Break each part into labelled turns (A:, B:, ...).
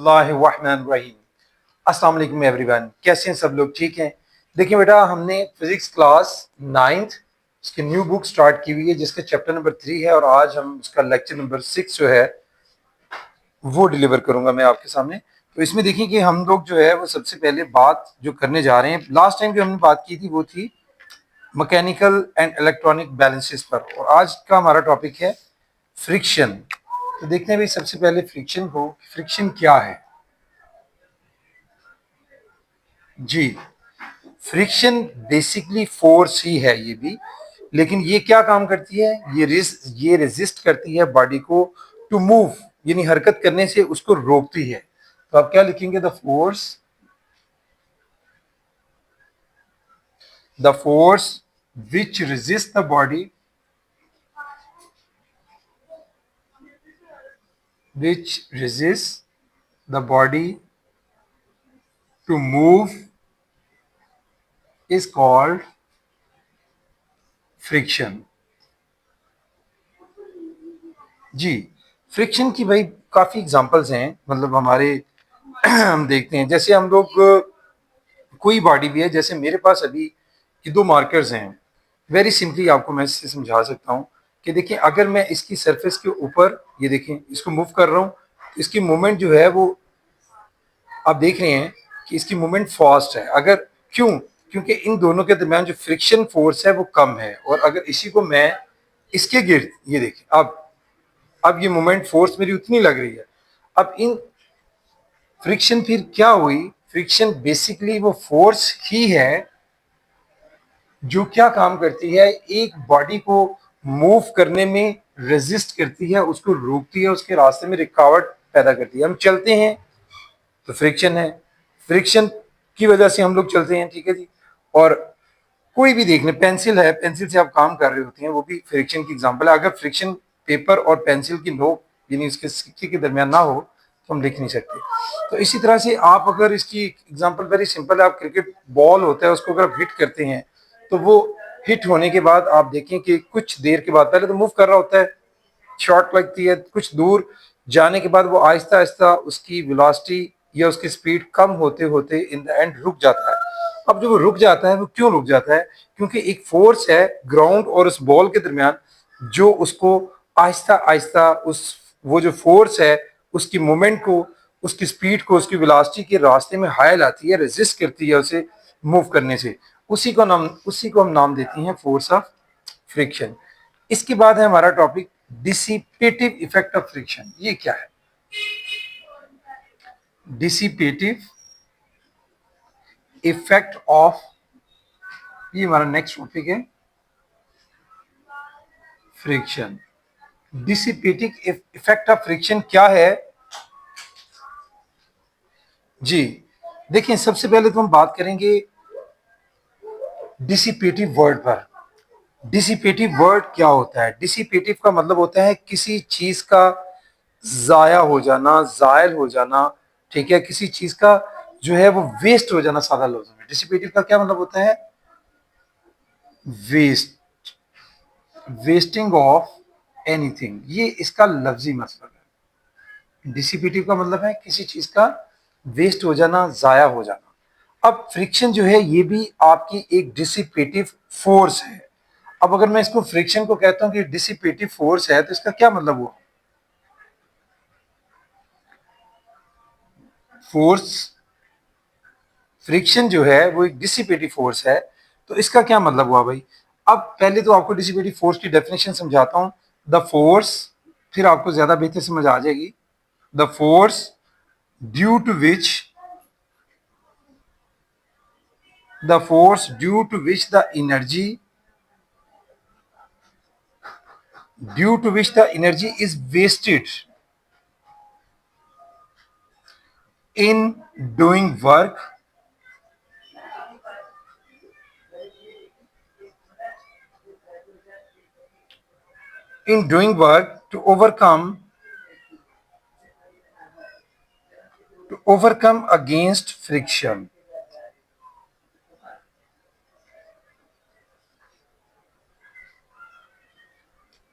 A: बिस्मिल्लाहिर्रहमानिर्रहीम। अस्सलाम वालेकुम एवरीवन, कैसे हैं सब लोग? ठीक हैं। देखिए बेटा, हमने फिजिक्स क्लास 9th उसकी न्यू बुक स्टार्ट की हुई है जिसका चैप्टर नंबर 3 है और आज हम उसका लेक्चर नंबर 6 जो है वो डिलीवर करूंगा मैं आपके सामने। तो इसमें देखिए कि हम लोग जो है वो सबसे पहले बात जो करने जा रहे हैं, लास्ट टाइम जो हमने बात की थी वो थी मैकेनिकल एंड इलेक्ट्रॉनिक बैलेंसेस पर, और आज का हमारा टॉपिक है फ्रिक्शन। तो देखते हैं भाई सबसे पहले फ्रिक्शन को, फ्रिक्शन क्या है जी। फ्रिक्शन बेसिकली फोर्स ही है ये भी, लेकिन ये क्या काम करती है, ये रेजिस्ट करती है बॉडी को टू मूव, यानी हरकत करने से उसको रोकती है। तो आप क्या लिखेंगे? The force which resist the body, which resist the body to move is called friction जी। फ्रिक्शन की भाई काफी एग्जांपल्स हैं, मतलब हमारे हम देखते हैं, जैसे हम लोग कोई बॉडी भी है, जैसे मेरे पास अभी ये दो मार्कर्स हैं। वेरी सिंपली आपको मैं इससे समझा सकता हूँ कि देखिए, अगर मैं इसकी सरफेस के ऊपर ये देखें इसको मूव कर रहा हूँ तो इसकी मूवमेंट जो है वो आप देख रहे हैं कि इसकी मूवमेंट फास्ट है। अगर क्यों? क्योंकि इन दोनों के दरमियान जो फ्रिक्शन फोर्स है वो कम है, और अगर इसी को मैं इसके गिर्द ये देखें, अब ये मोमेंट फोर्स मेरी उतनी लग रही है। अब इन फ्रिक्शन फिर क्या हुई? फ्रिक्शन बेसिकली वो फोर्स ही है जो क्या काम करती है, एक बॉडी को मूव करने में रेजिस्ट करती है, उसको रोकती है, उसके रास्ते में रुकावट पैदा करती है। हम चलते हैं तो फ्रिक्शन है, फ्रिक्शन की वजह से हम लोग चलते हैं, ठीक है जी। और कोई भी देख लें, पेंसिल है, पेंसिल से आप काम कर रहे होते हैं, वो भी फ्रिक्शन की एग्जांपल है। अगर फ्रिक्शन पेपर और पेंसिल की नोक यानी उसके सिक्के के दरमियान ना हो तो हम लिख नहीं सकते। तो इसी तरह से आप अगर इसकी एग्जांपल वेरी सिंपल है, आप क्रिकेट बॉल होता है उसको अगर आप हिट करते हैं तो वो हिट होने के बाद आप देखें कि कुछ देर के बाद, पहले तो मूव कर रहा होता है, शॉट लगती है, कुछ दूर जाने के बाद वो आहिस्ता आहिस्ता उसकी वेलोसिटी या उसकी स्पीड कम होते होते इन द एंड रुक जाता है। अब जब वो रुक जाता है, वो क्यों रुक जाता है? क्योंकि एक फोर्स है ग्राउंड और उस बॉल के दरमियान जो उसको आहिस्ता आहिस्ता उस वो जो फोर्स है उसकी मूवमेंट को, उसकी स्पीड को, उसकी वेलोसिटी के रास्ते में हाय लाती है, रेजिस्ट करती है उसे मूव करने से। उसी को हम नाम देते हैं फोर्स ऑफ फ्रिक्शन। इसके बाद है हमारा topic dissipative effect of friction. ये क्या है? डिसिपेटिव इफेक्ट ऑफ, ये हमारा नेक्स्ट टॉपिक है, friction. Dissipative effect of friction क्या है जी? देखिए, सबसे पहले तो हम बात करेंगे डिसिपेटिव वर्ड पर। डिसिपेटिव वर्ड क्या होता है? डिसिपेटिव का मतलब होता है किसी चीज का जाया हो जाना, जायल हो जाना, ठीक है, किसी चीज का जो है वो वेस्ट हो जाना, सादा लफ्ज में। डिसिपेटिव का क्या मतलब होता है? वेस्ट, वेस्टिंग ऑफ एनीथिंग, ये इसका लफ्जी मतलब है। डिसिपेटिव का मतलब है किसी चीज का वेस्ट हो जाना, जाया हो जाना। अब फ्रिक्शन जो है ये भी आपकी एक डिसिपेटिव फोर्स है। अब अगर मैं इसको फ्रिक्शन को कहता हूं कि डिसिपेटिव फोर्स है तो इसका क्या मतलब हुआ? फोर्स, फ्रिक्शन जो है वो एक डिसिपेटिव फोर्स है, तो इसका क्या मतलब हुआ भाई? अब पहले तो आपको डिसिपेटिव फोर्स की डेफिनेशन समझाता हूं। द फोर्स, फिर आपको ज्यादा बेहतर समझ आ जाएगी। The force due to which, the force due to which the energy, due to which the energy is wasted in doing work, in doing work to overcome against friction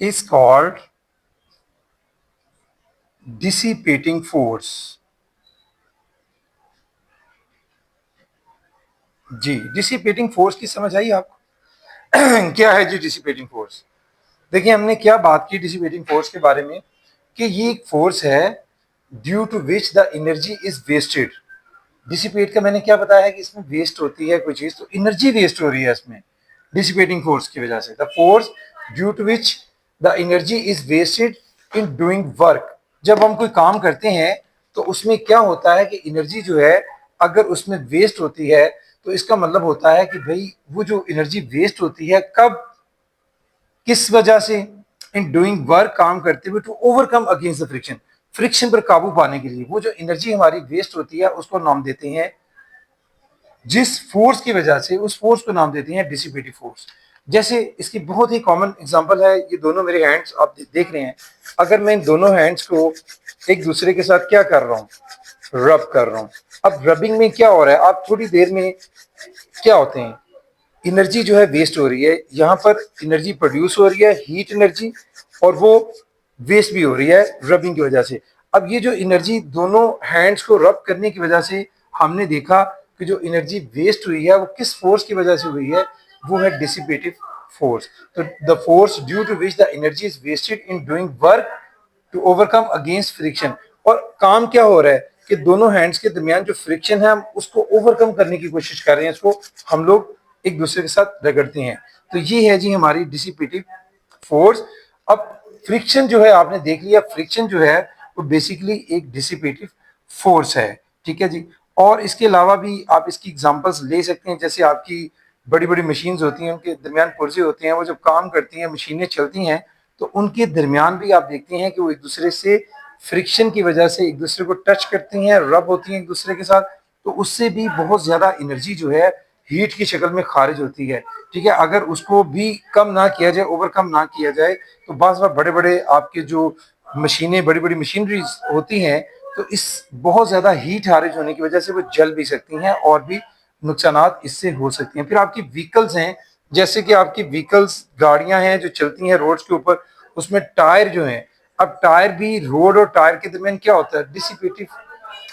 A: is called dissipating force जी, dissipating force की समझ आई आपको? क्या है जी dissipating force? देखिए हमने क्या बात की डिसिपेटिंग फोर्स के बारे में कि ये एक फोर्स है due to which the energy is wasted. Dissipate का मैंने क्या बताया है कि इसमें वेस्ट होती है कोई चीज तो एनर्जी वेस्ट हो रही है इसमें डिसिपेटिंग फोर्स की वजह से। The force due to which the energy is wasted in doing work. जब हम कोई काम करते हैं तो उसमें क्या होता है कि एनर्जी जो है अगर उसमें वेस्ट होती है तो इसका मतलब होता है कि भाई वो जो एनर्जी वेस्ट होती है कब किस वजह से इन डूइंग वर्क काम करते हुए to overcome against the friction. Friction पर काबू पाने के लिए वो जो एनर्जी हमारी वेस्ट होती है उसको नाम देते हैं जिस फोर्स की वजह से उस फोर्स को नाम देते हैं डिसिपेटिव फोर्स। जैसे इसकी बहुत ही कॉमन एग्जांपल है ये दोनों मेरे हैंड्स आप देख रहे हैं। अगर मैं इन दोनों हैंड्स को एक दूसरे के साथ क्या कर रहा हूं रब कर रहा हूं। अब रबिंग में क्या हो रहा है आप थोड़ी देर में क्या होते हैं एनर्जी जो है वेस्ट हो रही है यहाँ पर एनर्जी प्रोड्यूस हो रही है हीट एनर्जी और वो वेस्ट भी हो रही है रबिंग की वजह से। अब ये जो एनर्जी दोनों हैंड्स को रब करने की वजह से हमने देखा कि जो एनर्जी वेस्ट हुई है वो किस फोर्स की वजह से हुई है वो है डिसिपेटिव फोर्स। तो the force due to which the energy is wasted in doing work to overcome against friction. और काम क्या हो रहा है कि दोनों हैंड्स के दरमियान जो फ्रिक्शन है हम उसको ओवरकम करने की कोशिश कर रहे हैं इसको हम लोग एक दूसरे के साथ रगड़ते हैं। तो ये है जी हमारी डिसिपेटिव फोर्स। अब फ्रिक्शन जो है आपने देख लिया फ्रिक्शन जो है वो बेसिकली एक डिसिपेटिव फोर्स है। ठीक है जी। और इसके अलावा भी आप इसकी एग्जांपल्स ले सकते हैं जैसे आपकी बड़ी बड़ी मशीन होती हैं उनके दरमियान पुर्जे होते हैं वो जब काम करती हैं मशीनें चलती हैं तो उनके दरमियान भी आप देखते हैं कि वो एक दूसरे से फ्रिक्शन की वजह से एक दूसरे को टच करती हैं रब होती हैं एक दूसरे के साथ। तो उससे भी बहुत ज्यादा एनर्जी जो है हीट की शक्ल में खारिज होती है। ठीक है अगर उसको भी कम ना किया जाए ओवरकम ना किया जाए तो बार बार बड़े बड़े आपके जो मशीनें बड़ी बड़ी मशीनरीज होती हैं तो इस बहुत ज्यादा हीट खारिज होने की वजह से वो जल भी सकती हैं और भी नुकसानात इससे हो सकती हैं। फिर आपकी व्हीकल्स हैं जैसे कि आपकी व्हीकल्स गाड़ियां हैं जो चलती हैं रोड्स के ऊपर उसमें टायर जो हैं अब टायर भी रोड और टायर के दरमियान क्या होता है डिसिपेटिव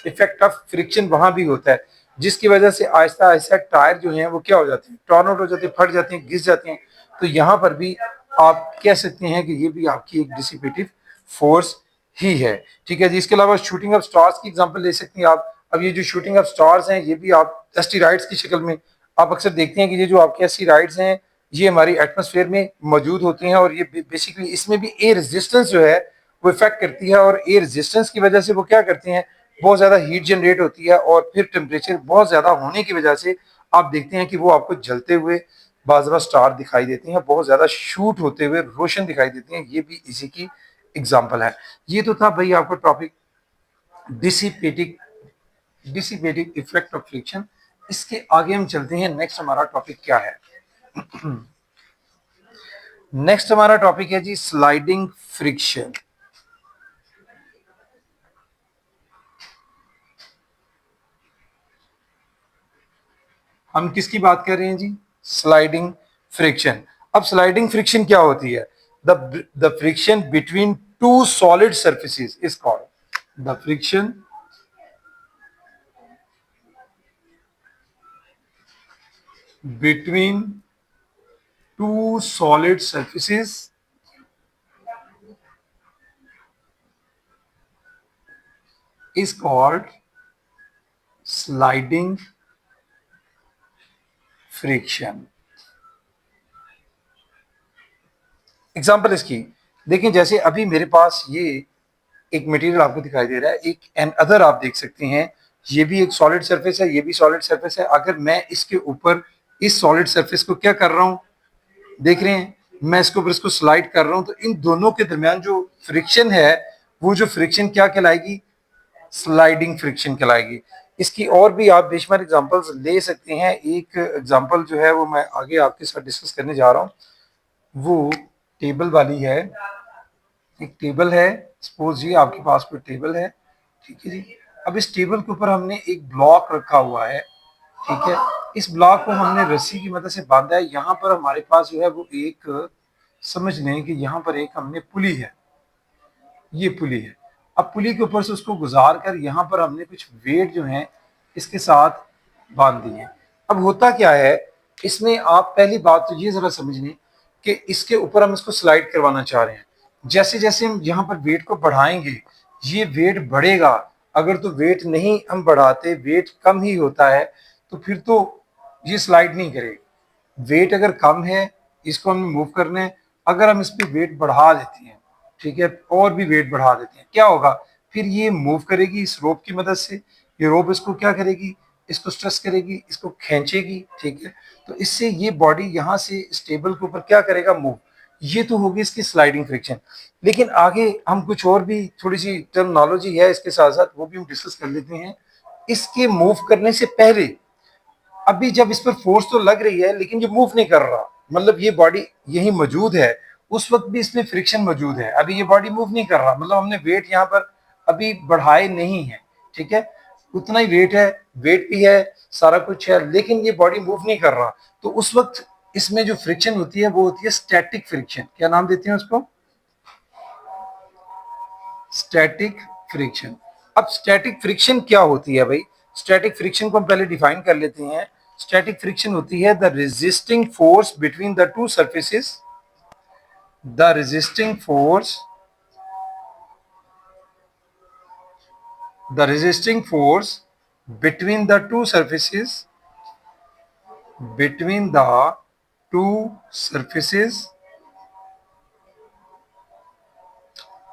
A: इफेक्ट ऑफ फ्रिक्शन वहां भी होता है जिसकी वजह से आहिस्ता आहिस्ता टायर जो हैं वो क्या हो जाते हैं टर्न आउट हो जाते हैं फट जाते हैं घिस जाते हैं। तो यहाँ पर भी आप कह सकते हैं कि ये भी आपकी एक डिसिपेटिव फोर्स ही है। ठीक है जी। इसके अलावा शूटिंग ऑफ स्टार्स की एग्जांपल ले सकते हैं आप। अब ये जो शूटिंग ऑफ स्टार्स हैं ये भी आप एस्टेरॉइड्स की शक्ल में आप अक्सर देखते हैं कि ये जो आपके एस्टेरॉइड्स हैं ये हमारी एटमॉस्फेयर में मौजूद होते हैं और ये बेसिकली इसमें भी एयर रेजिस्टेंस जो है वो इफेक्ट करती है और एयर रेजिस्टेंस की वजह से वो क्या करते हैं बहुत ज्यादा हीट जनरेट होती है और फिर टेम्परेचर बहुत ज्यादा होने की वजह से आप देखते हैं कि वो आपको जलते हुए बाजरा स्टार दिखाई देते हैं बहुत ज्यादा शूट होते हुए रोशन दिखाई देते हैं। ये भी इसी की एग्जाम्पल है। ये तो था भाई आपका topic dissipative dissipative effect of friction. इसके आगे हम चलते हैं नेक्स्ट हमारा टॉपिक क्या है। नेक्स्ट हमारा टॉपिक है जी स्लाइडिंग फ्रिक्शन। हम किसकी बात कर रहे हैं जी स्लाइडिंग फ्रिक्शन। अब स्लाइडिंग फ्रिक्शन क्या होती है the friction between two solid surfaces is called the friction between two solid surfaces is called sliding friction। Example इसकी देखिए जैसे अभी मेरे पास ये एक मटेरियल आपको दिखाई दे रहा है एक एंड अदर आप देख सकते हैं ये भी एक सॉलिड सरफेस है ये भी सॉलिड सरफेस है। अगर मैं इसके ऊपर इस सॉलिड सरफेस को क्या कर रहा हूं देख रहे हैं मैं इसके ऊपर इसको स्लाइड कर रहा हूं तो इन दोनों के दरमियान जो फ्रिक्शन है वो जो फ्रिक्शन क्या कहलाएगी स्लाइडिंग फ्रिक्शन कहलाएगी। इसकी और भी आप बेशुमार एग्जांपल्स ले सकते हैं। एक एग्जांपल जो है वो मैं आगे आपके साथ डिस्कस करने जा रहा हूं वो टेबल वाली है। एक टेबल है सपोज जी आपके पास कोई टेबल है ठीक है जी। अब इस टेबल के ऊपर हमने एक ब्लॉक रखा हुआ है ठीक है। इस ब्लॉक को हमने रस्सी की मदद से बांधा है। यहाँ पर हमारे पास जो है वो एक समझ लें कि यहाँ पर एक हमने पुली है ये पुली है। अब पुली के ऊपर से उसको गुजार कर यहाँ पर हमने कुछ वेट जो है इसके साथ बांध दिए। अब होता क्या है, इसमें आप पहली बात तो ये जरा समझ लें कि इसके ऊपर हम इसको स्लाइड करवाना चाह रहे हैं। जैसे जैसे हम यहाँ पर वेट को बढ़ाएंगे, ये वेट बढ़ेगा। अगर तो वेट नहीं हम बढ़ाते, वेट कम ही होता है, तो फिर तो ये स्लाइड नहीं करेगा। वेट अगर कम है, इसको हमें मूव करना है। अगर हम इस पर वेट बढ़ा देते हैं, ठीक है, और भी वेट बढ़ा देते हैं, क्या होगा, फिर ये मूव करेगी इस रोप की मदद से। ये रोप इसको क्या करेगी, इसको स्ट्रेस करेगी, इसको खींचेगी, ठीक है। तो इससे ये बॉडी यहाँ से स्टेबल के ऊपर क्या करेगा, मूव। ये तो होगी इसकी स्लाइडिंग फ्रिक्शन। लेकिन आगे हम कुछ और भी थोड़ी सी टर्मिनोलॉजी है इसके साथ साथ, वो भी हम डिस्कस कर लेते हैं। इसके मूव करने से पहले, अभी जब इस पर फोर्स तो लग रही है लेकिन ये मूव नहीं कर रहा, मतलब ये बॉडी यही मौजूद है, उस वक्त भी इसमें फ्रिक्शन मौजूद है। अभी ये बॉडी मूव नहीं कर रहा, मतलब हमने वेट यहाँ पर अभी बढ़ाए नहीं है, ठीक है, उतना ही वेट है, वेट भी है, सारा कुछ है, लेकिन ये बॉडी मूव नहीं कर रहा। तो उस वक्त इसमें जो फ्रिक्शन होती है वो होती है स्टैटिक फ्रिक्शन। क्या नाम देते हैं उसको, स्टैटिक फ्रिक्शन। अब स्टैटिक फ्रिक्शन क्या होती है भाई, स्टैटिक फ्रिक्शन को हम पहले डिफाइन कर लेते हैं। स्टैटिक फ्रिक्शन होती है the resisting force between the two surfaces, the resisting force, the resisting force between the two surfaces, between the two surfaces,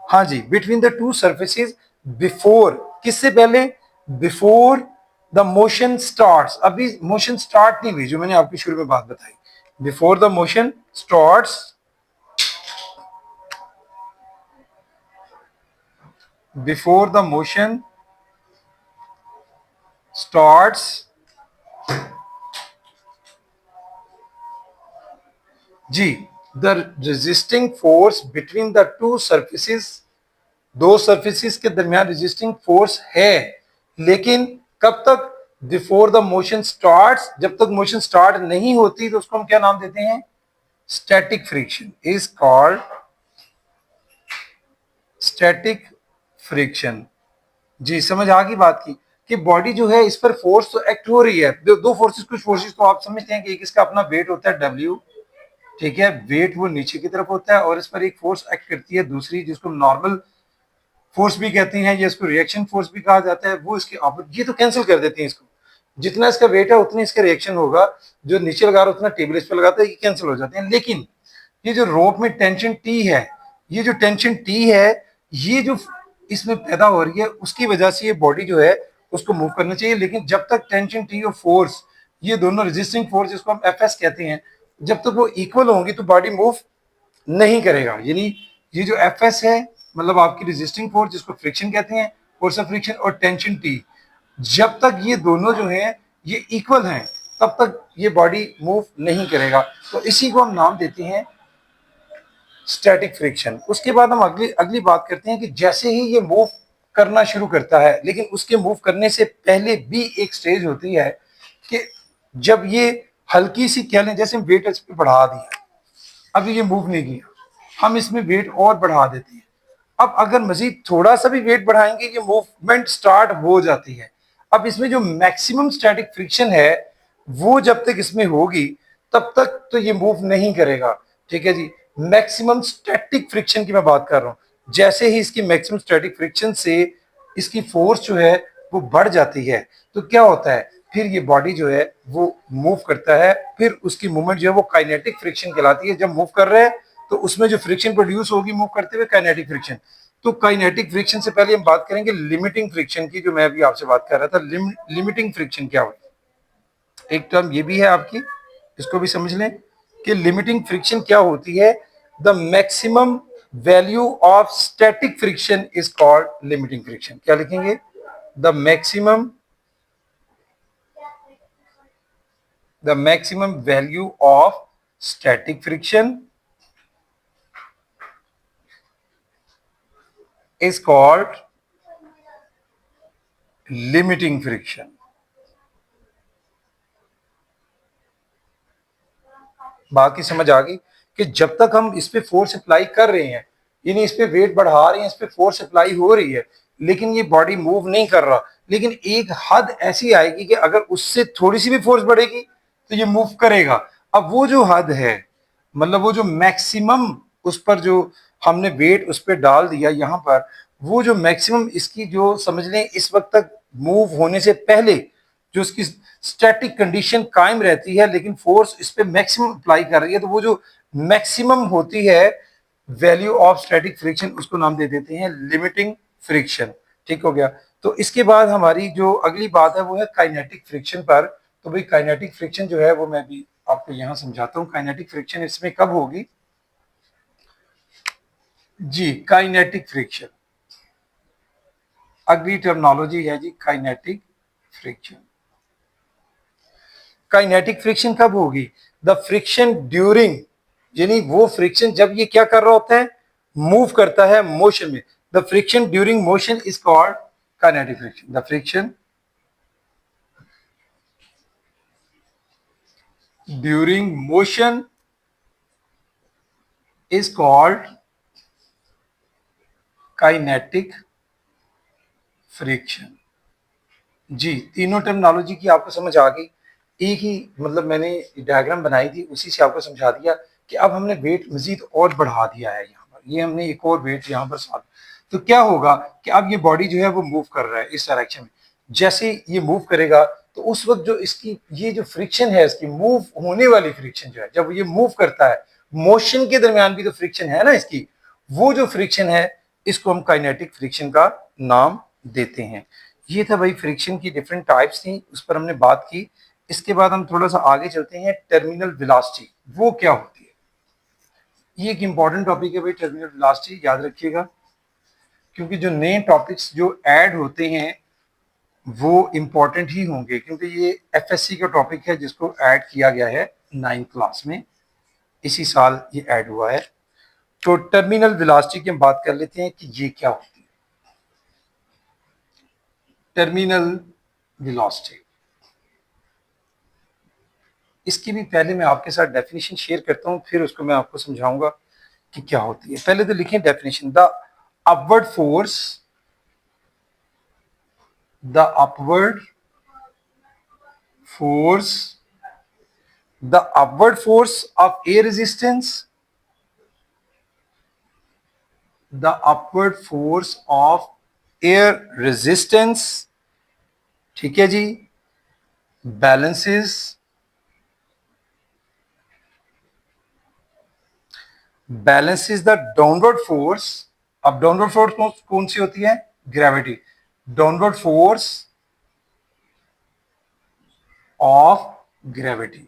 A: हाँ जी, between the two surfaces before, किससे पहले, बिफोर द मोशन स्टार्ट्स। अभी motion start नहीं हुई, जो मैंने आपकी शुरू में बात बताई, before the motion starts, before the motion starts, जी, the resisting force between the two surfaces, दो सरफेसेस के दरमियान रेजिस्टिंग फोर्स है, लेकिन कब तक, बिफोर द मोशन स्टार्ट्स, जब तक मोशन स्टार्ट नहीं होती तो उसको हम क्या नाम देते हैं, static friction is called static friction. जी, समझ आ गई बात की, कि बॉडी जो है इस पर फोर्स तो एक्ट हो रही है, दो फोर्सेस, कुछ फोर्सेस तो आप समझते हैं कि एक इसका अपना वेट होता है डब्ल्यू, ठीक है, वेट वो नीचे की तरफ होता है, और इस पर एक फोर्स एक्ट करती है दूसरी, जिसको नॉर्मल फोर्स भी कहते हैं, या इसको रिएक्शन फोर्स भी कहा जाता है, वो इसके ये तो कैंसिल कर देते हैं इसको। जितना इसका वेट है उतनी इसका रिएक्शन होगा, जो नीचे लगा रहा है उतना टेबल इस पर लगाता है, ये कैंसिल हो जाते हैं। लेकिन ये जो रोप में टेंशन टी है, ये जो टेंशन टी है, ये जो इसमें पैदा हो रही है, उसकी वजह से ये बॉडी जो है उसको मूव करना चाहिए। लेकिन जब तक टेंशन टी और फोर्स, ये दोनों रेजिस्टिंग फोर्स जिसको हम एफ एस कहते हैं, जब तक वो इक्वल होंगी तो बॉडी मूव नहीं करेगा। यानी ये जो एफ एस है, मतलब आपकी रेजिस्टिंग फोर्स जिसको फ्रिक्शन कहते हैं, फोर्स ऑफ फ्रिक्शन, और टेंशन टी, जब तक ये दोनों जो है ये इक्वल हैं, तब तक ये बॉडी मूव नहीं करेगा। तो इसी को हम नाम देते हैं स्टैटिक फ्रिक्शन। उसके बाद हम अगली अगली बात करते हैं कि जैसे ही ये मूव करना शुरू करता है, लेकिन उसके मूव करने से पहले भी एक स्टेज होती है कि जब ये हल्की सी, कह लें जैसे हम वेट इस पे बढ़ा दिया, अभी ये मूव नहीं किया, हम इसमें वेट और बढ़ा देते हैं। अब अगर मजीद थोड़ा सा भी वेट बढ़ाएंगे, ये मूवमेंट स्टार्ट हो जाती है। अब इसमें जो मैक्सिमम स्टैटिक फ्रिक्शन है, वो जब तक इसमें होगी तब तक तो ये मूव नहीं करेगा, ठीक है जी। मैक्सिमम स्टैटिक फ्रिक्शन की मैं बात कर रहा हूं। जैसे ही इसकी मैक्सिमम स्टैटिक फ्रिक्शन से इसकी फोर्स जो है वो बढ़ जाती है, तो क्या होता है, फिर ये बॉडी जो है वो मूव करता है। फिर उसकी मूवमेंट जो है वो काइनेटिक फ्रिक्शन कहलाती है। जब मूव कर रहे हैं तो उसमें जो फ्रिक्शन प्रोड्यूस होगी मूव करते हुए, काइनेटिक फ्रिक्शन। तो काइनेटिक फ्रिक्शन से पहले हम बात करेंगे लिमिटिंग फ्रिक्शन की, जो मैं अभी आपसे बात कर रहा था। लिमिटिंग फ्रिक्शन क्या हुई, एक टर्म ये भी है आपकी, इसको भी समझ लें कि लिमिटिंग फ्रिक्शन क्या होती है। The maximum value of static friction is called limiting friction. क्या लिखेंगे, the maximum value of static friction is called limiting friction। बात की समझ आ गई कि जब तक हम इस पे फोर्स अप्लाई कर रहे हैं, यानी इस पे वेट बढ़ा रहे हैं, इस पे फोर्स अप्लाई हो रही है, लेकिन ये बॉडी मूव नहीं कर रहा, लेकिन एक हद ऐसी आएगी कि अगर उससे थोड़ी सी भी फोर्स बढ़ेगी तो ये मूव करेगा। अब वो जो हद है, मतलब वो जो मैक्सिमम उस पर जो हमने वेट उस पर डाल दिया यहाँ पर, वो जो मैक्सिमम इसकी जो समझ लें इस वक्त तक मूव होने से पहले जो इसकी स्टैटिक कंडीशन कायम रहती है, लेकिन फोर्स इस पे मैक्सिमम अप्लाई कर रही है, तो वो जो मैक्सिमम होती है वैल्यू ऑफ स्टैटिक फ्रिक्शन, उसको नाम दे देते हैं लिमिटिंग फ्रिक्शन। ठीक हो गया। तो इसके बाद हमारी जो अगली बात है वो है काइनेटिक फ्रिक्शन पर। तो भाई काइनेटिक फ्रिक्शन जो है वो मैं भी आपको यहां समझाता हूँ। काइनेटिक फ्रिक्शन इसमें कब होगी जी, काइनेटिक फ्रिक्शन अगली टर्मिनोलॉजी है जी, काइनेटिक फ्रिक्शन। काइनेटिक फ्रिक्शन कब होगी? द फ्रिक्शन ड्यूरिंग, यानी वो फ्रिक्शन जब ये क्या कर रहा होता है, मूव करता है मोशन में। The friction during motion is called kinetic friction. The friction during motion is called kinetic friction. जी, तीनों टर्मिनोलॉजी की आपको समझ आ गई। एक ही मतलब मैंने डायग्राम बनाई थी, उसी से आपको समझा दिया कि अब हमने वेट मजीद और बढ़ा दिया है यहाँ पर, ये हमने एक और वेट यहाँ पर साथ। तो क्या होगा कि अब ये बॉडी जो है वो मूव कर रहा है इस डायरेक्शन में। जैसे ये मूव करेगा तो उस वक्त जो इसकी ये जो फ्रिक्शन है, इसकी मूव होने वाली फ्रिक्शन जो है, जब ये मूव करता है, मोशन के दरमियान भी तो फ्रिक्शन है ना इसकी, वो जो फ्रिक्शन है इसको हम काइनेटिक फ्रिक्शन का नाम देते हैं। ये था भाई फ्रिक्शन की डिफरेंट टाइप्स थी, उस पर हमने बात की। इसके बाद हम थोड़ा सा आगे चलते हैं, टर्मिनल वेलोसिटी वो क्या होती है। ये एक इंपॉर्टेंट टॉपिक है भाई, टर्मिनल वेलोसिटी याद रखिएगा, क्योंकि जो नए टॉपिक्स जो ऐड होते हैं वो इंपॉर्टेंट ही होंगे, क्योंकि ये एफएससी का टॉपिक है जिसको ऐड किया गया है 9th क्लास में, इसी साल ये ऐड हुआ है। तो टर्मिनल वेलोसिटी की हम बात कर लेते हैं कि ये क्या होती है। टर्मिनल वेलोसिटी, इसकी भी पहले मैं आपके साथ डेफिनेशन शेयर करता हूं, फिर उसको मैं आपको समझाऊंगा कि क्या होती है। पहले तो लिखें definition, the upward force, the upward force, the upward force of air resistance, the upward force of air resistance, ठीक है जी, बैलेंसेस द डाउनवर्ड फोर्स। अब डाउनवर्ड फोर्स कौन सी होती है? Gravity. Downward force of gravity,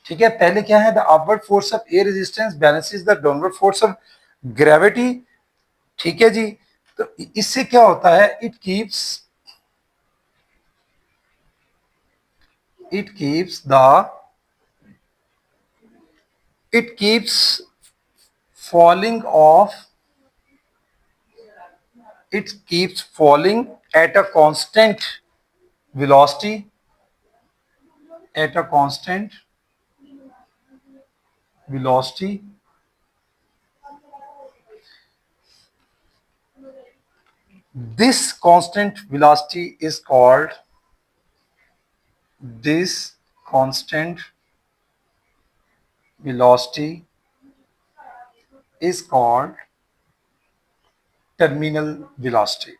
A: ठीक है। पहले क्या है? The upward force of air resistance balances the downward force of gravity, ठीक है जी। तो इससे क्या होता है? It keeps falling off, it keeps falling at a constant velocity, at a constant velocity. This constant velocity is called, this constant velocity is called terminal velocity.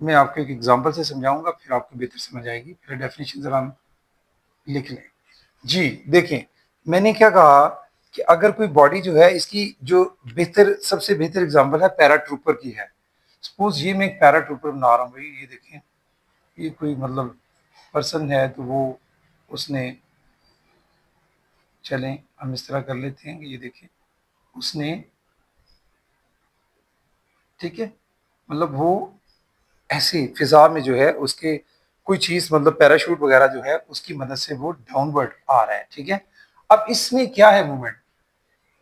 A: मैं आपको एक एग्जांपल से समझाऊंगा, फिर आपको बेहतर समझ आएगी। फिर डेफिनेशन जरा हम लिख लें। जी देखें, मैंने क्या कहा कि अगर कोई बॉडी जो है, इसकी जो बेहतर सबसे बेहतर एग्जांपल है पैराट्रूपर की है। सपोज ये मैं एक पैराट्रूपर बना रहा हूँ भाई, ये देखें, ये कोई मतलब पर्सन है, तो वो उसने, चलें हम इस तरह कर लेते हैं कि ये देखें, उसने, ठीक है, मतलब वो ऐसे फिजा में जो है उसके कोई चीज मतलब पैराशूट वगैरह जो है उसकी मदद से वो डाउनवर्ड आ रहा है, ठीक है। अब इसमें क्या है movement?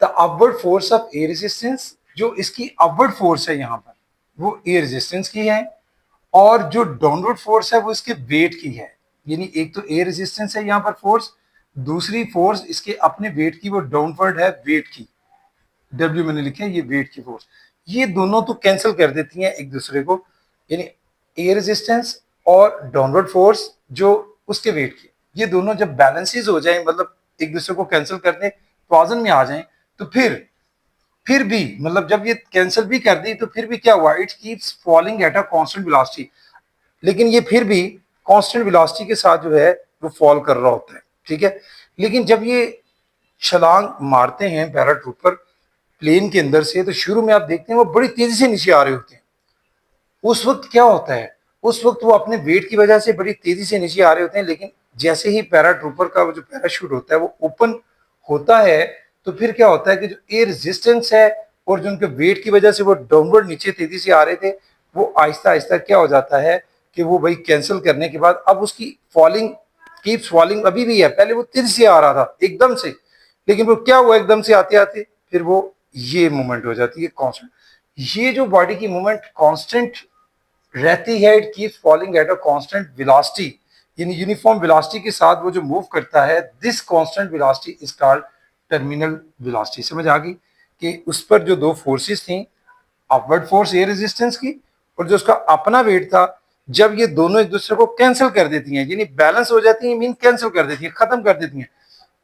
A: The upward force of air resistance, जो इसकी अपवर्ड फोर्स है यहाँ पर वो एयर रेजिस्टेंस की है, और जो डाउनवर्ड फोर्स है वो इसके वेट की है। यानी एक तो एयर रेजिस्टेंस है यहाँ पर फोर्स, दूसरी फोर्स इसके अपने वेट की, वो डाउनवर्ड है वेट की, डब्ल्यू मैंने लिखा है, ये वेट की फोर्स। ये दोनों तो कैंसिल कर देती हैं एक दूसरे को, यानी एयर रेजिस्टेंस और डाउनवर्ड फोर्स जो उसके वेट की, ये दोनों जब बैलेंसेस हो जाए, मतलब एक दूसरे को कैंसिल करने तवाज़ुन में आ जाएं, तो फिर भी मतलब जब ये कैंसिल भी कर दी तो फिर भी क्या हुआ, it keeps falling at a constant velocity, लेकिन ये फिर भी कांस्टेंट वेलोसिटी के साथ जो है वो फॉल कर रहा होता है, ठीक है। लेकिन जब ये छलांग मारते हैं पैराट्रूपर प्लेन के अंदर से, तो शुरू में आप देखते हैं वो बड़ी तेजी से नीचे आ रहे होते हैं। उस वक्त क्या होता है, उस वक्त वो अपने वेट की वजह से बड़ी तेजी से नीचे आ रहे होते हैं, लेकिन जैसे ही पैराट्रूपर का वो जो पैराशूट होता है वो ओपन होता है, तो फिर क्या होता है कि जो एयर रेजिस्टेंस है और जो उनके वेट की वजह से वो डाउनवर्ड नीचे तेजी से आ रहे थे, वो आहिस्ता आहिस्ता क्या हो जाता है कि वो भाई कैंसिल करने के बाद अब उसकी फॉलिंग कीप्स फॉलिंग अभी भी है, पहले वो तेजी से आ रहा था एकदम से, लेकिन वो क्या हुआ एकदम से आते आते फिर वो ये मूवमेंट हो जाती है कांस्टेंट। ये जो बॉडी की मूवमेंट कांस्टेंट रहती है, it keeps falling at a constant velocity, यानी यूनिफॉर्म वेलोसिटी के साथ वो जो मूव करता है, this constant velocity is called terminal velocity. समझ आ गई कि उस पर जो दो फोर्सेस थी, अपवर्ड फोर्स एयर रेजिस्टेंस की और जो उसका अपना वेट था, जब ये दोनों एक दूसरे को कैंसिल कर देती हैं, यानी बैलेंस हो जाती है, मीन कैंसिल कर देती है, खत्म कर देती हैं,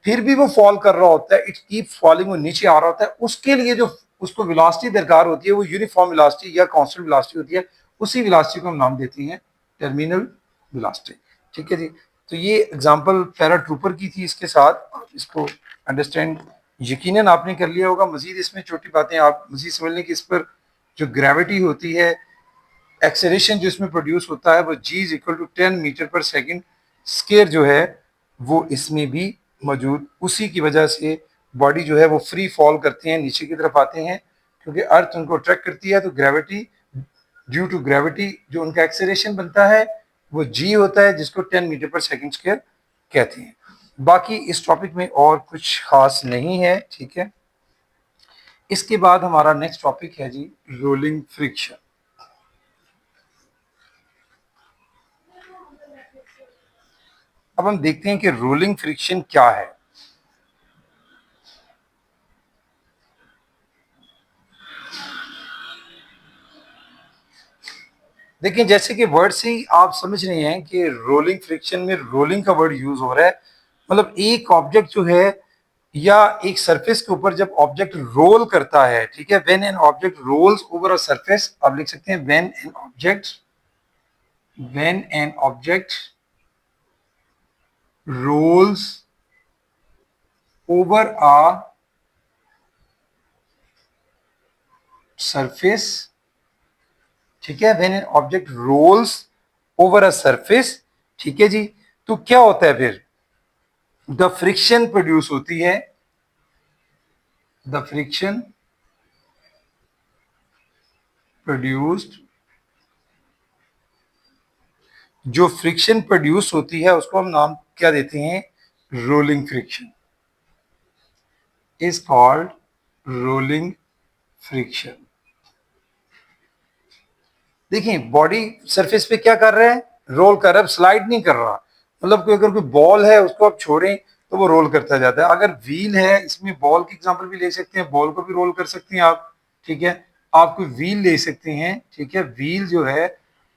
A: फिर भी वो फॉल कर रहा होता है, इट कीप फॉलिंग, वो नीचे आ रहा होता है, उसके लिए जो उसको वेलोसिटी दरकार होती है वो यूनिफॉर्म वेलोसिटी या कांस्टेंट वेलोसिटी होती है, उसी वेलोसिटी को हम नाम देते हैं टर्मिनल वेलोसिटी। ठीक है जी। तो ये एग्जांपल पैराट्रूपर की थी, इसके साथ आप इसको अंडरस्टैंड यकीनन आपने कर लिया होगा। मजीद इसमें छोटी बातें आप मजीद समझ लें कि इस पर जो ग्रेविटी होती है, एक्सेलरेशन जो इसमें प्रोड्यूस होता है वो जी इज इक्वल टू 10 मीटर पर सेकेंड स्केयर जो है वो इसमें भी मौजूद, उसी की वजह से बॉडी जो है वो फ्री फॉल करते हैं, नीचे की तरफ आते हैं, क्योंकि अर्थ उनको अट्रैक्ट करती है, तो ग्रेविटी, ड्यू टू ग्रेविटी जो उनका एक्सेलरेशन बनता है वो जी होता है, जिसको 10 मीटर पर सेकेंड स्क्वायर कहते हैं। बाकी इस टॉपिक में और कुछ खास नहीं है, ठीक है। इसके बाद हमारा नेक्स्ट टॉपिक है जी रोलिंग फ्रिक्शन। अब हम देखते हैं कि रोलिंग फ्रिक्शन क्या है। देखिए जैसे कि वर्ड से ही आप समझ रहे हैं कि रोलिंग फ्रिक्शन में रोलिंग का वर्ड यूज हो रहा है, मतलब एक ऑब्जेक्ट जो है या एक सरफेस के ऊपर जब ऑब्जेक्ट रोल करता है, ठीक है, when an object rolls over a surface, आप लिख सकते हैं when an object rolls over a surface, ठीक है, when an object rolls over a surface, ठीक है जी, तो क्या होता है फिर, द फ्रिक्शन प्रोड्यूस होती है, द फ्रिक्शन प्रोड्यूस्ड, जो फ्रिक्शन प्रोड्यूस होती है उसको हम नाम क्या देते हैं, rolling friction, is called rolling friction. देखिए बॉडी सरफेस पे क्या कर रहा है, रोल कर रहा है, स्लाइड नहीं कर रहा, मतलब कोई अगर कोई बॉल है उसको आप छोड़ें तो वो रोल करता जाता है। अगर व्हील है, इसमें बॉल की एग्जांपल भी ले सकते हैं, बॉल को भी रोल कर सकते हैं आप, ठीक है। आप कोई व्हील ले सकते हैं, ठीक है, व्हील जो है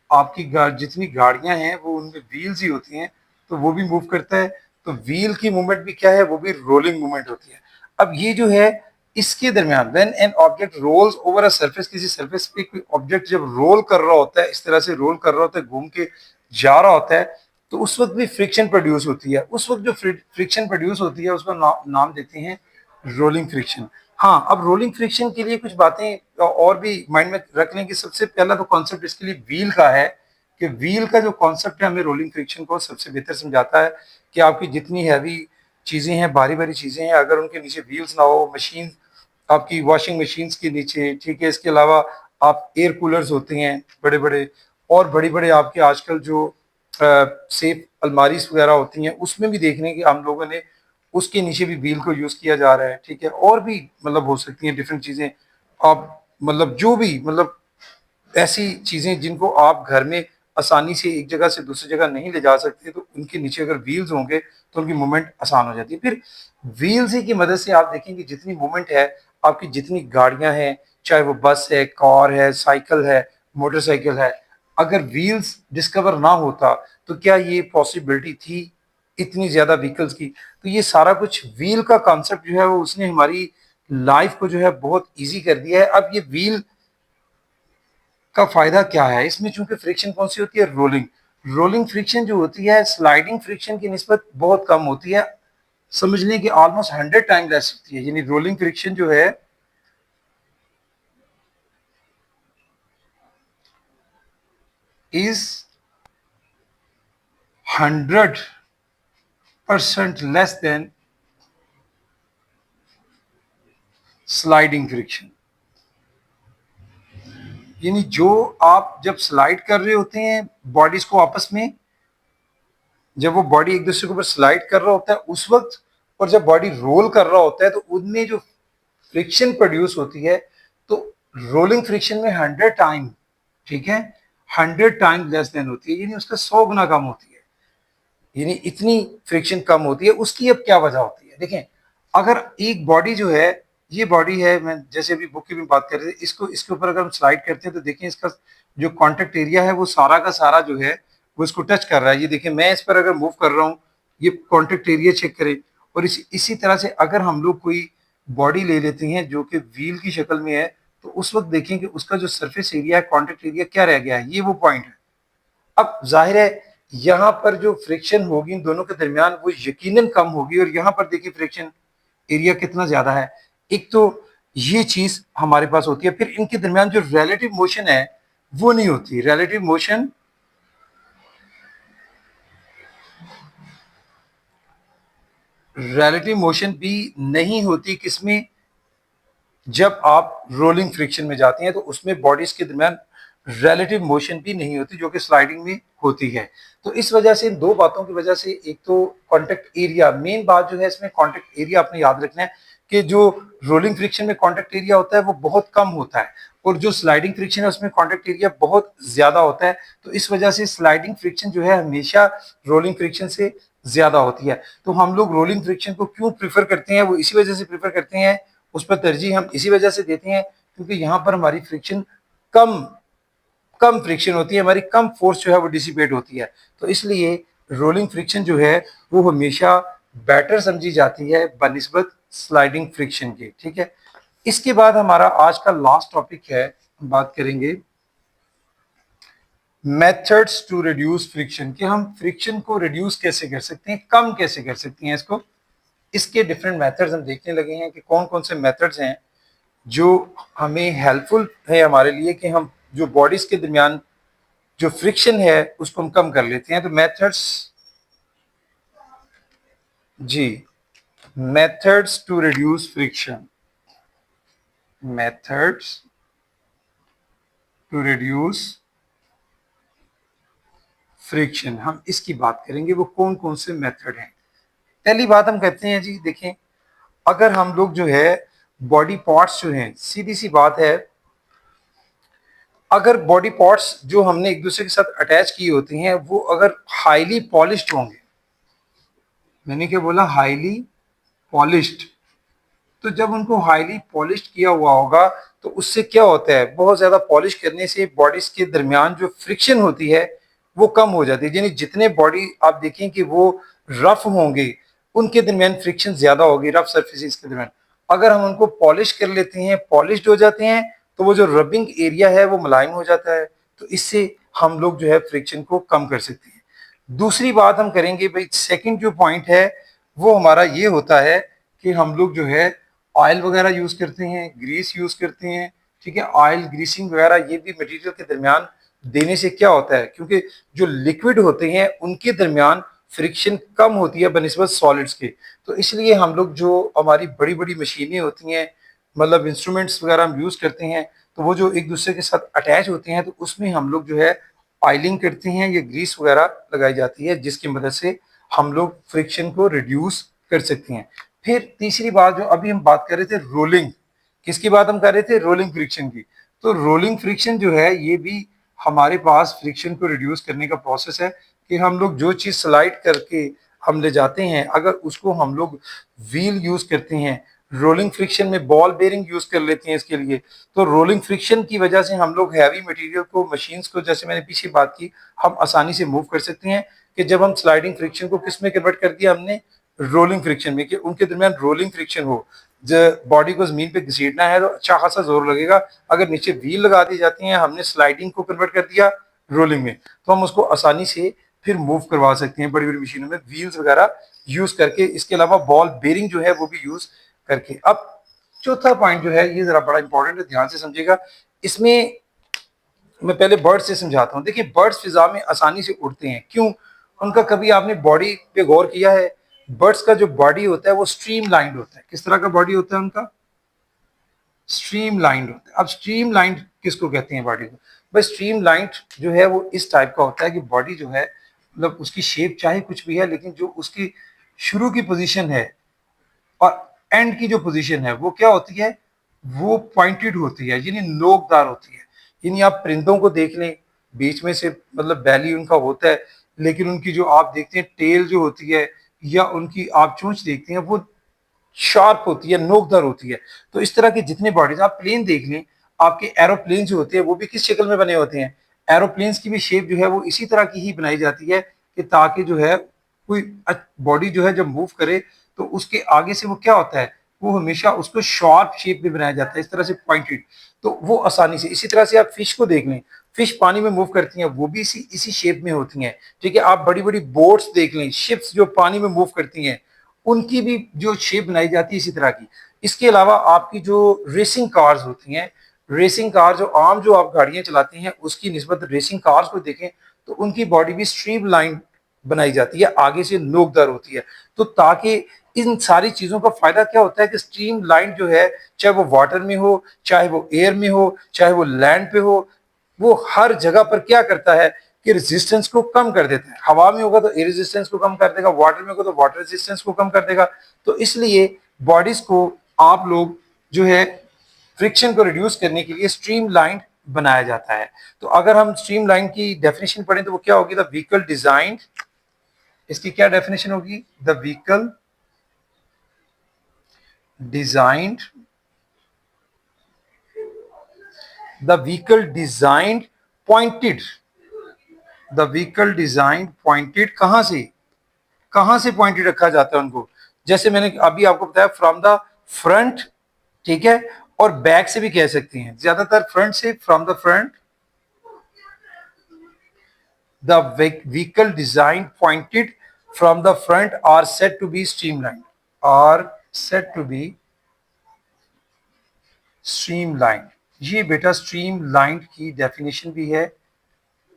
A: आपकी जितनी गाड़ियां हैं वो उनमें व्हील्स ही होती हैं, तो वो भी मूव करता है, तो व्हील की मूवमेंट भी क्या है, वो भी रोलिंग मूवमेंट होती है। अब ये जो है इसके दरमियान when an object rolls over a surface, किसी सरफेस पे कोई ऑब्जेक्ट जब रोल कर रहा होता है, इस तरह से रोल कर रहा होता है, घूम के जा रहा होता है, तो उस वक्त भी फ्रिक्शन प्रोड्यूस होती है। उस वक्त जो फ्रिक्शन प्रोड्यूस होती है उसका नाम देते हैं रोलिंग फ्रिक्शन। हाँ, अब रोलिंग फ्रिक्शन के लिए कुछ बातें और भी माइंड में रख लें कि सबसे पहला तो कॉन्सेप्ट इसके लिए व्हील का है, कि व्हील का जो कॉन्सेप्ट है हमें रोलिंग फ्रिक्शन को सबसे बेहतर समझाता है कि आपकी जितनी हैवी चीज़ें हैं, भारी भारी चीज़ें हैं, अगर उनके नीचे व्हील्स ना हो, मशीन आपकी वॉशिंग मशीन्स के नीचे, ठीक है, इसके अलावा आप एयर कूलर्स होते हैं बड़े बड़े, और बड़ी बड़े आपके आजकल जो सेफ अलमारीज वगैरह होती हैं उसमें भी देखने कि हम लोगों ने उसके नीचे भी व्हील को यूज़ किया जा रहा है, ठीक है। और भी मतलब हो सकती हैं डिफरेंट चीज़ें, आप मतलब जो भी मतलब ऐसी चीज़ें जिनको आप घर में आसानी से एक जगह से दूसरी जगह नहीं ले जा सकते, तो उनके नीचे अगर व्हील्स होंगे तो उनकी मूवमेंट आसान हो जाती है। फिर व्हील्स ही की मदद से आप देखेंगे जितनी मूवमेंट है, आपकी जितनी गाड़ियां हैं, चाहे वो बस है, कार है, साइकिल है, मोटरसाइकिल है, अगर व्हील्स डिस्कवर ना होता तो क्या ये पॉसिबिलिटी थी इतनी ज्यादा व्हीकल्स की? तो ये सारा कुछ व्हील का कॉन्सेप्ट जो है वो उसने हमारी लाइफ को जो है बहुत इजी कर दिया है। अब ये व्हील का फायदा क्या है इसमें? चूंकि फ्रिक्शन कौन सी होती है? रोलिंग। रोलिंग फ्रिक्शन जो होती है स्लाइडिंग फ्रिक्शन की निस्बत बहुत कम होती है, समझ लें कि ऑलमोस्ट 100 टाइम लेस होती है। यानी रोलिंग फ्रिक्शन जो है is 100% less than sliding friction. यानी जो आप जब स्लाइड कर रहे होते हैं बॉडीज को आपस में, जब वो बॉडी एक दूसरे के ऊपर स्लाइड कर रहा होता है उस वक्त, और जब बॉडी रोल कर रहा होता है तो उनमें जो फ्रिक्शन प्रोड्यूस होती है, तो रोलिंग फ्रिक्शन में 100 टाइम, ठीक है, 100 टाइम लेस देन होती है, यानी उसका 100 गुना कम होती है। यानी इतनी फ्रिक्शन कम होती है। उसकी अब क्या वजह होती है? देखें, अगर एक बॉडी जो है, ये बॉडी है, मैं जैसे अभी बुक की भी बात कर रहे थे, इसको इसके ऊपर अगर हम स्लाइड करते हैं तो देखें इसका जो कॉन्टेक्ट एरिया है वो सारा का सारा जो है वो इसको टच कर रहा है। ये देखें, मैं इस पर अगर मूव कर रहा हूँ, ये कॉन्टेक्ट एरिया चेक करें। और इसी तरह से अगर हम लोग कोई बॉडी ले लेते हैं जो कि व्हील की शक्ल में है, तो उस वक्त देखें कि उसका जो सरफेस एरिया है, कॉन्टेक्ट एरिया क्या रह गया है, ये वो पॉइंट है। अब जाहिर है यहाँ पर जो फ्रिक्शन होगी इन दोनों के दरमियान वो यकीनन कम होगी, और यहाँ पर देखिए फ्रिक्शन एरिया कितना ज्यादा है। एक तो ये चीज हमारे पास होती है, फिर इनके दरमियान जो रिलेटिव मोशन है वो नहीं होती। रिलेटिव मोशन भी नहीं होती किसमें? जब आप रोलिंग फ्रिक्शन में जाते हैं तो उसमें बॉडीज के दरमियान रिलेटिव मोशन भी नहीं होती जो कि स्लाइडिंग में होती है। तो इस वजह से, इन दो बातों की वजह से, एक तो कॉन्टेक्ट एरिया, मेन बात जो है इसमें कॉन्टेक्ट एरिया आपने याद रखना है कि जो रोलिंग फ्रिक्शन में कॉन्टेक्ट एरिया होता है वो बहुत कम होता है, और जो स्लाइडिंग फ्रिक्शन है उसमें कॉन्टेक्ट एरिया बहुत ज्यादा होता है। तो इस वजह से स्लाइडिंग फ्रिक्शन जो है हमेशा रोलिंग फ्रिक्शन से ज्यादा होती है। तो हम लोग रोलिंग फ्रिक्शन को क्यों प्रीफर करते हैं? वो इसी वजह से प्रीफर करते हैं, उस पर तरजीह हम इसी वजह से देते हैं क्योंकि यहाँ पर हमारी फ्रिक्शन कम कम फ्रिक्शन होती है, हमारी कम फोर्स जो है वो डिसिपेट होती है। तो इसलिए रोलिंग फ्रिक्शन जो है वो हमेशा बेटर समझी जाती है बनिस्बत स्लाइडिंग फ्रिक्शन के, ठीक है। इसके बाद हमारा आज का लास्ट टॉपिक है, हम बात करेंगे मेथड्स टू रिड्यूस फ्रिक्शन, कि हम फ्रिक्शन को रिड्यूस कैसे कर सकते हैं, कम कैसे कर सकते हैं इसको। इसके डिफरेंट मेथड्स हम देखने लगे हैं कि कौन कौन से मेथड्स हैं जो हमें हेल्पफुल है हमारे लिए कि हम जो बॉडीज के दरमियान जो फ्रिक्शन है उसको हम कम कर लेते हैं। तो मेथड्स, जी, methods to reduce friction, methods to reduce friction, हम इसकी बात करेंगे वो कौन कौन से मेथड हैं। पहली बात हम कहते हैं जी, देखें, अगर हम लोग जो है बॉडी पार्ट्स जो हैं, सीधी सी बात है, अगर बॉडी पार्ट्स जो हमने एक दूसरे के साथ अटैच किए होते हैं वो अगर हाईली पॉलिश्ड होंगे, मैंने क्या बोला, हाईली पॉलिश्ड, तो जब उनको हाईली पॉलिश्ड किया हुआ होगा तो उससे क्या होता है, बहुत ज्यादा पॉलिश करने से बॉडीज के दरमियान जो फ्रिक्शन होती है वो कम हो जाती है। यानी जितने बॉडी आप देखें कि वो रफ होंगे उनके दरमियान फ्रिक्शन ज्यादा होगी, रफ सर्फेसिस के दरमियान। अगर हम उनको पॉलिश कर लेते हैं, पॉलिश्ड हो जाते हैं, तो वो जो रबिंग एरिया है वो मुलायम हो जाता है। तो इससे हम लोग जो है फ्रिक्शन को कम कर सकते हैं। दूसरी बात हम करेंगे भाई, सेकंड जो पॉइंट है वो हमारा ये होता है कि हम लोग जो है ऑयल वगैरह यूज करते हैं, ग्रीस यूज करते हैं, ठीक है। ऑयल ग्रीसिंग वगैरह ये भी मटेरियल के दरमियान देने से क्या होता है, क्योंकि जो लिक्विड होते हैं उनके दरमियान फ्रिक्शन कम होती है बनिस्बत सॉलिड्स के। तो इसलिए हम लोग जो हमारी बड़ी बड़ी मशीनें होती हैं, मतलब इंस्ट्रूमेंट्स वगैरह हम यूज करते हैं, तो वो जो एक दूसरे के साथ अटैच होते हैं तो उसमें हम लोग जो है ऑयलिंग करते हैं या ग्रीस वगैरह लगाई जाती है, जिसकी मदद से हम लोग फ्रिक्शन को रिड्यूस कर सकते हैं। फिर तीसरी बात जो अभी हम बात कर रहे थे, रोलिंग, किसकी बात हम कर रहे थे, रोलिंग फ्रिक्शन की। तो रोलिंग फ्रिक्शन जो है ये भी हमारे पास फ्रिक्शन को रिड्यूस करने का प्रोसेस है कि हम लोग जो चीज स्लाइड करके हम ले जाते हैं, अगर उसको हम लोग व्हील यूज करते हैं रोलिंग फ्रिक्शन में बॉल बेरिंग यूज कर लेते हैं इसके लिए। तो रोलिंग फ्रिक्शन की वजह से हम लोग हैवी मटेरियल को, मशीन्स को, जैसे मैंने पीछे बात की, हम आसानी से मूव कर सकते हैं। कि जब हम स्लाइडिंग फ्रिक्शन को किस में कन्वर्ट कर दिया हमने, रोलिंग फ्रिक्शन में, कि उनके दरमियान रोलिंग फ्रिक्शन हो। बॉडी को जमीन पे घसीटना है तो अच्छा खासा जोर लगेगा। अगर नीचे व्हील लगा दी जाती है, हमने स्लाइडिंग को कन्वर्ट कर दिया रोलिंग में, तो हम उसको आसानी से फिर मूव करवा सकते हैं बड़ी बड़ी मशीनों में व्हील्स वगैरह यूज करके। इसके अलावा बॉल बेरिंग जो है वो भी यूज करके। अब चौथा पॉइंट जो है ये जरा बड़ा इंपॉर्टेंट है, ध्यान से समझिएगा। इसमें मैं पहले बर्ड्स से समझाता हूँ। देखिए, बर्ड्स फिजा में आसानी से उड़ते हैं, क्यों? उनका कभी आपने बॉडी पे गौर किया है? बर्ड्स का जो बॉडी होता है वो स्ट्रीम लाइंड होता है। किस तरह का बॉडी होता है उनका? स्ट्रीम लाइंड होता है। अब स्ट्रीम लाइंड किसको कहते हैं बॉडी को? भाई स्ट्रीम लाइंड जो है वो इस टाइप का होता है कि बॉडी जो है, मतलब उसकी शेप चाहे कुछ भी है, लेकिन जो उसकी शुरू की पोजीशन है और एंड की जो पोजीशन है वो क्या होती है? वो पॉइंटेड होती है, यानी नोकदार होती है। यानी आप परिंदों को देख लें, बीच में से मतलब बैली उनका होता है, लेकिन उनकी जो आप देखते हैं टेल जो होती है, या उनकी आप चोंच देखते हैं, वो शार्प होती है, नोकदार होती है। तो इस तरह के जितने बॉडीज, आप प्लेन देख लें, आपके एरोप्लेन जो होते हैं वो भी किस शक्ल में बने होते हैं? एरोप्लेन्स की भी शेप जो है वो इसी तरह की ही बनाई जाती है, कि ताकि जो है कोई बॉडी जो है जब मूव करे तो उसके आगे से वो क्या होता है, वो हमेशा उसको शार्प शेप में बनाया जाता है, इस तरह से पॉइंटेड। तो वो आसानी से, इसी तरह से आप फिश को देख लें, फिश पानी में मूव करती हैं, वो भी इसी इसी शेप में होती हैं। ठीक है, आप बड़ी बड़ी बोट्स देख लें, शिप्स जो पानी में मूव करती हैं, उनकी भी जो शेप बनाई जाती है इसी तरह की। इसके अलावा आपकी जो रेसिंग कार्स होती हैं, रेसिंग कार जो आम जो आप गाड़ियां चलाते हैं उसकी निस्बत रेसिंग कार्स को देखें तो उनकी बॉडी भी स्ट्रीम लाइन बनाई जाती है, आगे से नोकदार होती है। तो ताकि इन सारी चीजों का फायदा क्या होता है कि स्ट्रीम लाइन जो है, चाहे वो वाटर में हो, चाहे वो एयर में हो, चाहे वो लैंड पे हो, वो हर जगह पर क्या करता है कि रेजिस्टेंस को कम कर देता है। हवा में होगा तो एयर रेजिस्टेंस को कम कर देगा, वाटर में होगा तो वाटर रेजिस्टेंस को कम कर देगा। तो इसलिए बॉडीज को आप लोग जो है फ्रिक्शन को रिड्यूस करने के लिए स्ट्रीम लाइन बनाया जाता है। तो अगर हम स्ट्रीम लाइन की डेफिनेशन पढ़ें तो वो क्या होगी? द व्हीकल डिजाइन, इसकी क्या डेफिनेशन होगी? The vehicle designed, the vehicle designed pointed, the vehicle design pointed, कहां से पॉइंटेड रखा जाता है उनको? जैसे मैंने अभी आपको बताया, फ्रॉम द फ्रंट, ठीक है, और बैक से भी कह सकते हैं, ज्यादातर फ्रंट से, from the front. The vehicle design pointed from the front are set to be streamline, are set to be streamline. ये बेटा स्ट्रीम लाइन की डेफिनेशन भी है,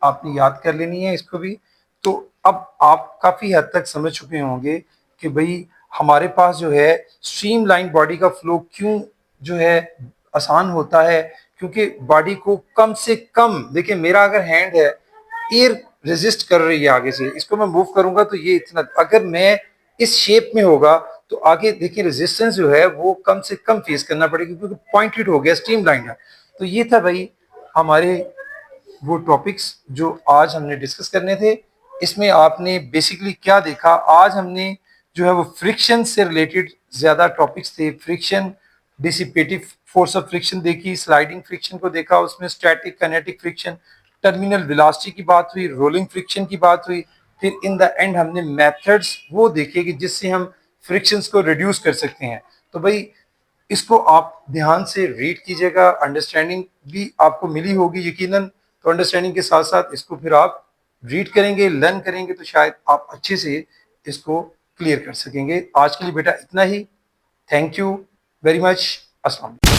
A: आपने याद कर लेनी है इसको भी। तो अब आप काफी हद तक समझ चुके होंगे कि भाई हमारे पास जो है स्ट्रीम लाइन बॉडी का फ्लो क्यों जो है आसान होता है, क्योंकि बॉडी को कम से कम, देखिए मेरा अगर हैंड है, एयर रेजिस्ट कर रही है आगे से, इसको मैं मूव करूंगा तो ये इतना, अगर मैं इस शेप में होगा तो आगे देखिए रेजिस्टेंस जो है वो कम से कम फेस करना पड़ेगा, क्योंकि पॉइंटेड हो गया, स्ट्रीम लाइन है। तो ये था भाई हमारे वो टॉपिक्स जो आज हमने डिस्कस करने थे। इसमें आपने बेसिकली क्या देखा? आज हमने जो है वो फ्रिक्शन से रिलेटेड ज्यादा टॉपिक्स थे। Friction, dissipative force of friction देखी, स्लाइडिंग फ्रिक्शन को देखा, उसमें static kinetic friction, terminal velocity की बात हुई, रोलिंग फ्रिक्शन की बात हुई। फिर इन द एंड हमने मेथड्स वो देखे कि जिससे हम फ्रिक्शंस को रिड्यूस कर सकते हैं। तो भाई इसको आप ध्यान से रीड कीजिएगा, अंडरस्टैंडिंग भी आपको मिली होगी यकीनन। तो अंडरस्टैंडिंग के साथ साथ इसको फिर आप रीड करेंगे, लर्न करेंगे, तो शायद आप अच्छे से इसको क्लियर कर सकेंगे। आज के लिए बेटा इतना ही। Thank you very much. अस्सलाम।